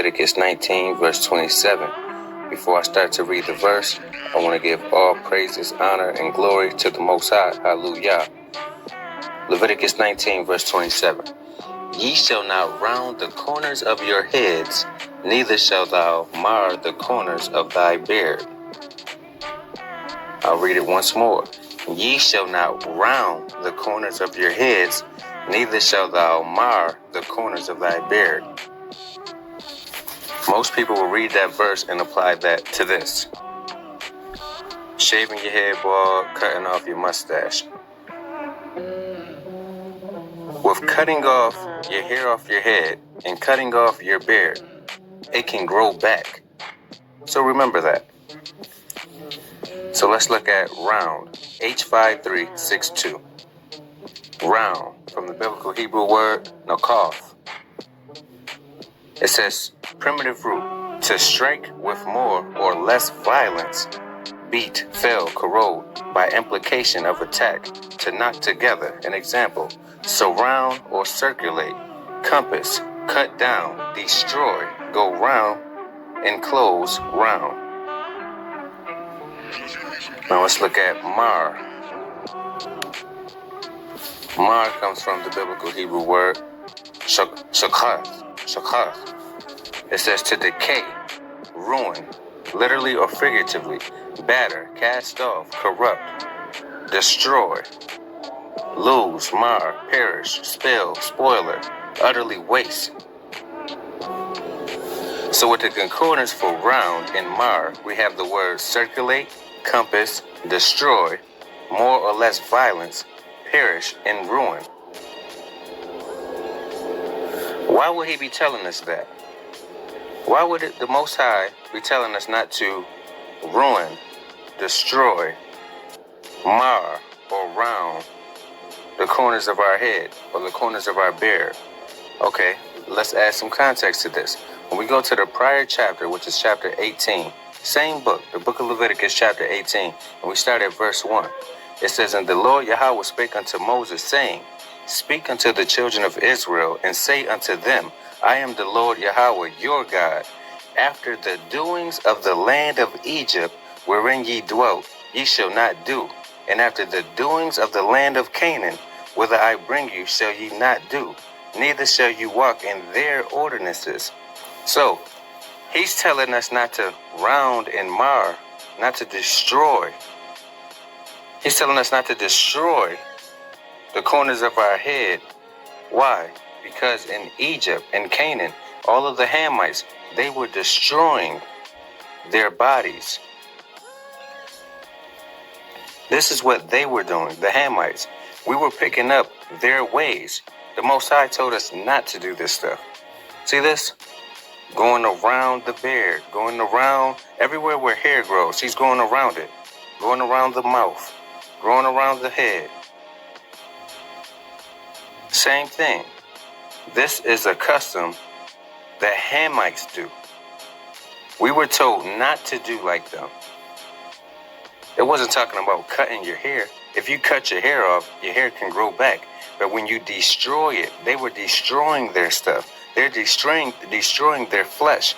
Leviticus 19, verse 27. Before I start to read the verse, I want to give all praises, honor, and glory to the Most High. Hallelujah. Leviticus 19, verse 27. Ye shall not round the corners of your heads, neither shalt thou mar the corners of thy beard. I'll read it once more. Ye shall not round the corners of your heads, neither shalt thou mar the corners of thy beard. Most people will read that verse and apply that to this. Shaving your head bald, cutting off your mustache. With cutting off your hair off your head and cutting off your beard, it can grow back. So remember that. So let's look at round, H5362. Round, from the biblical Hebrew word, nakath. It says, primitive root, to strike with more or less violence, beat, fell, corrode, by implication of attack, to knock together. An example, surround or circulate, compass, cut down, destroy, go round, enclose, round. Now let's look at mar. Mar comes from the biblical Hebrew word shakath. It says to decay, ruin, literally or figuratively, batter, cast off, corrupt, destroy, lose, mar, perish, spill, spoiler, utterly waste. So with the concordance for round and mar, we have the words circulate, compass, destroy, more or less violence, perish, and ruin. Why would he be telling us that? Why would the Most High be telling us not to ruin, destroy, mar, or round the corners of our head or the corners of our beard? Okay, let's add some context to this. When we go to the prior chapter, which is chapter 18, same book, the book of Leviticus, chapter 18, and we start at verse 1. It says, And the Lord Yahweh spake unto Moses, saying, Speak unto the children of Israel, and say unto them, I am the Lord Yahweh, your God. After the doings of the land of Egypt, wherein ye dwelt, ye shall not do. And after the doings of the land of Canaan, whither I bring you, shall ye not do. Neither shall you walk in their ordinances. So, he's telling us not to round and mar, not to destroy. He's telling us not to destroy the corners of our head. Why? Because in Egypt and Canaan, all of the Hamites, they were destroying their bodies. This is what they were doing, the Hamites. We were picking up their ways. The Most High told us not to do this stuff. See this? Going around the beard, going around everywhere where hair grows. He's going around it. Going around the mouth, going around the head. Same thing. This is a custom that Hamites do. We were told not to do like them. It wasn't talking about cutting your hair. If you cut your hair off, your hair can grow back. But when you destroy it, they were destroying their stuff. They're destroying their flesh.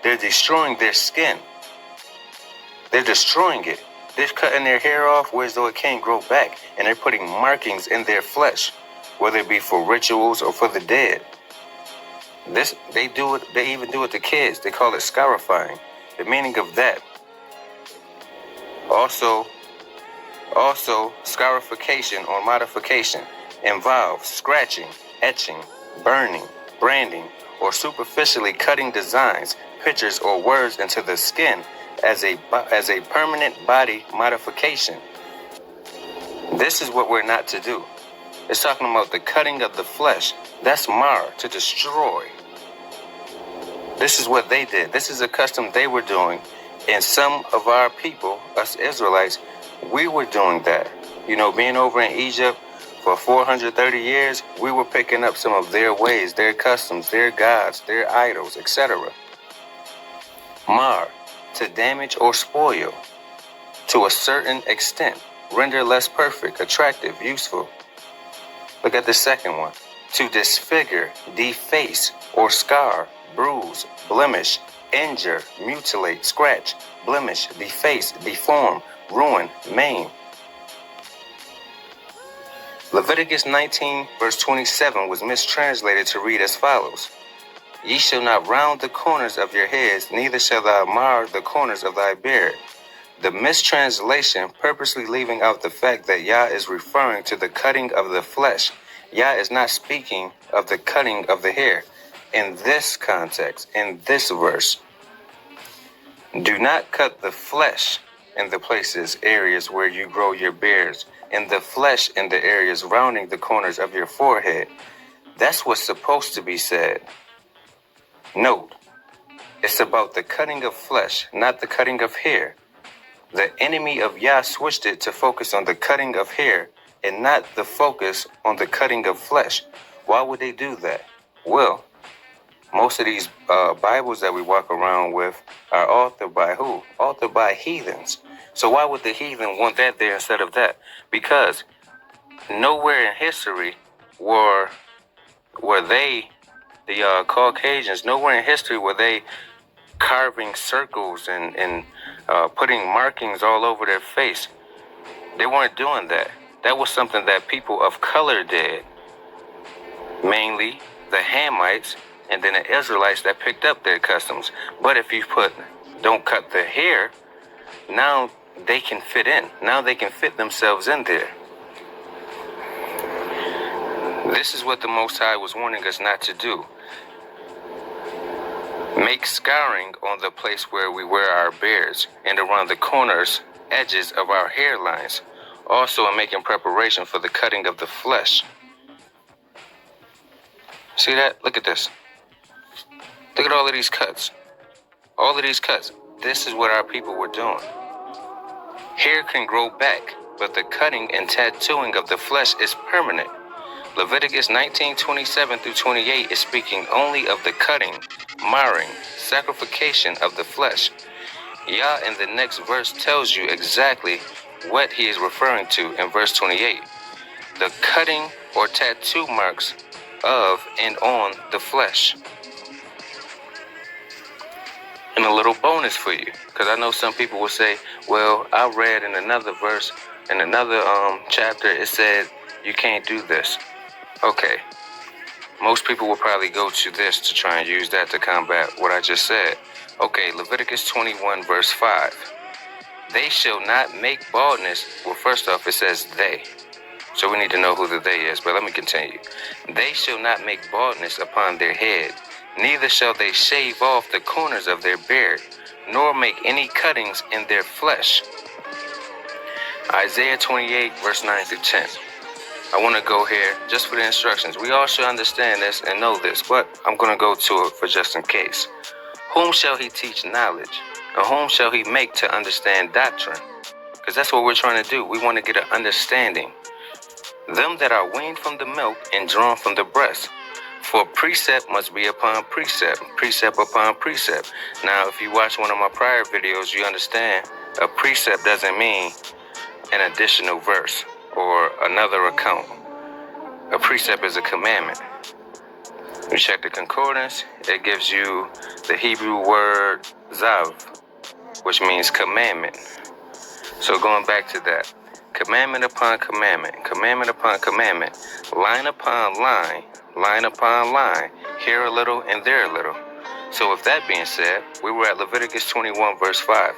They're destroying their skin. They're destroying it. They're cutting their hair off whereas though it can't grow back. And they're putting markings in their flesh, whether it be for rituals or for the dead. They even do it to kids. They call it scarifying. The meaning of that. Also, scarification or modification involves scratching, etching, burning, branding, or superficially cutting designs, pictures, or words into the skin as a permanent body modification. This is what we're not to do. It's talking about the cutting of the flesh. That's mar, to destroy. This is what they did. This is a custom they were doing. And some of our people, us Israelites, we were doing that. You know, being over in Egypt for 430 years, we were picking up some of their ways, their customs, their gods, their idols, etc. Mar, to damage or spoil, to a certain extent, render less perfect, attractive, useful. Look at the second one. To disfigure, deface, or scar, bruise, blemish, injure, mutilate, scratch, blemish, deface, deform, ruin, maim. Leviticus 19 verse 27 was mistranslated to read as follows. Ye shall not round the corners of your heads, neither shall thou mar the corners of thy beard. The mistranslation purposely leaving out the fact that Yah is referring to the cutting of the flesh. Yah is not speaking of the cutting of the hair. In this context, in this verse, do not cut the flesh in the places, areas where you grow your beards, and the flesh in the areas rounding the corners of your forehead. That's what's supposed to be said. Note, it's about the cutting of flesh, not the cutting of hair. The enemy of Yah switched it to focus on the cutting of hair and not the focus on the cutting of flesh. Why would they do that? Well, most of these Bibles that we walk around with are authored by who? Authored by heathens. So why would the heathen want that there instead of that? Because nowhere in history were they, the Caucasians, nowhere in history were they carving circles and putting markings all over their face. They weren't doing that. That was something that people of color did. Mainly the Hamites and then the Israelites that picked up their customs. But if you put, don't cut the hair, now they can fit in. Now they can fit themselves in there. This is what the Most High was warning us not to do. Make scarring on the place where we wear our beards and around the corners, edges of our hairlines. Also in making preparation for the cutting of the flesh. See that? Look at this. Look at all of these cuts. All of these cuts. This is what our people were doing. Hair can grow back, but the cutting and tattooing of the flesh is permanent. Leviticus 19:27 through 28 is speaking only of the cutting, marring, sacrification of the flesh. Yah in the next verse tells you exactly what he is referring to in verse 28. The cutting or tattoo marks of and on the flesh. And a little bonus for you, because I know some people will say, well, I read in another verse, in another chapter, it said you can't do this. Okay, most people will probably go to this to try and use that to combat what I just said. Okay, Leviticus 21 verse 5. They shall not make baldness. Well, first off, it says they. So we need to know who the they is, but let me continue. They shall not make baldness upon their head, neither shall they shave off the corners of their beard, nor make any cuttings in their flesh. Isaiah 28 verse 9 through 10. I want to go here just for the instructions. We all should understand this and know this, but I'm going to go to it for just in case. Whom shall he teach knowledge? And whom shall he make to understand doctrine? Because that's what we're trying to do. We want to get an understanding. Them that are weaned from the milk and drawn from the breast. For precept must be upon precept, precept upon precept. Now, if you watch one of my prior videos, you understand a precept doesn't mean an additional verse or another account. A precept is a commandment. You check the concordance, it gives you the Hebrew word zav, which means commandment. So going back to that, commandment upon commandment, commandment upon commandment, line upon line, line upon line, here a little and there a little. So with that being said, we were at Leviticus 21 verse 5.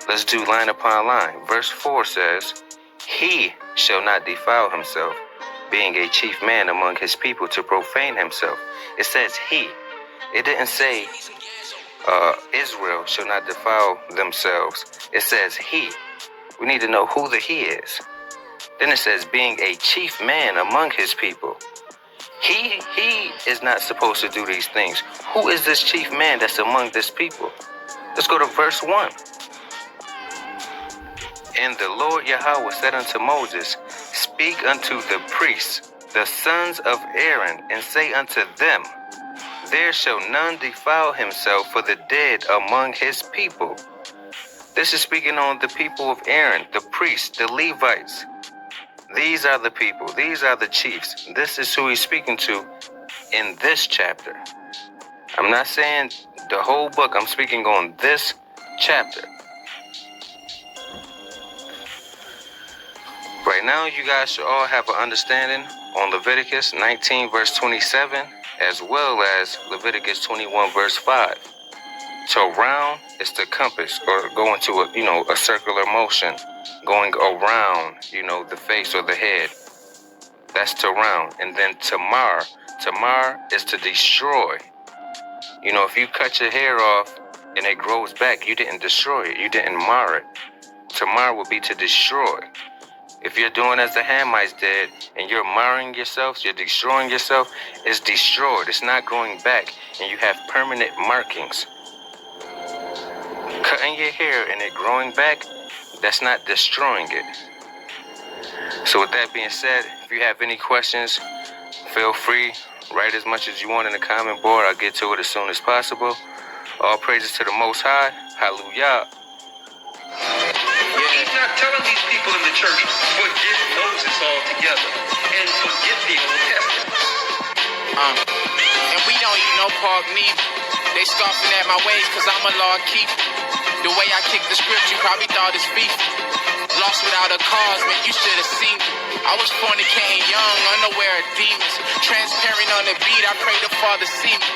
Let's do line upon line. Verse 4 says, he shall not defile himself, being a chief man among his people to profane himself. It says he. It didn't say Israel shall not defile themselves. It says he. We need to know who the he is. Then it says being a chief man among his people. He is not supposed to do these things. Who is this chief man that's among this people? Let's go to verse 1. And the Lord Yahweh said unto Moses, speak unto the priests, the sons of Aaron, and say unto them, there shall none defile himself for the dead among his people. This is speaking on the people of Aaron, the priests, the Levites. These are the people. These are the chiefs. This is who he's speaking to in this chapter. I'm not saying the whole book. I'm speaking on this chapter. Right now, you guys should all have an understanding on Leviticus 19, verse 27, as well as Leviticus 21, verse 5. To round is to compass or go into a circular motion, going around, the face or the head. That's to round. And then tamar is to destroy. If you cut your hair off and it grows back, you didn't destroy it. You didn't mar it. Tamar would be to destroy. If you're doing as the Hamites did and you're marring yourself, you're destroying yourself, it's destroyed. It's not growing back, and you have permanent markings. Cutting your hair and it growing back, that's not destroying it. So with that being said, if you have any questions, feel free. Write as much as you want in the comment board. I'll get to it as soon as possible. All praises to the Most High. Hallelujah. He's not telling these people in the church, forget Moses altogether and forget the Old Testament. And we don't eat no pork neither. They scoffing at my ways cause I'm a law keeper. The way I kick the script, you probably thought it's beef. Lost without a cause, man, you should have seen me. I was fornicating young, unaware of demons. Transparent on the beat, I pray the Father see me.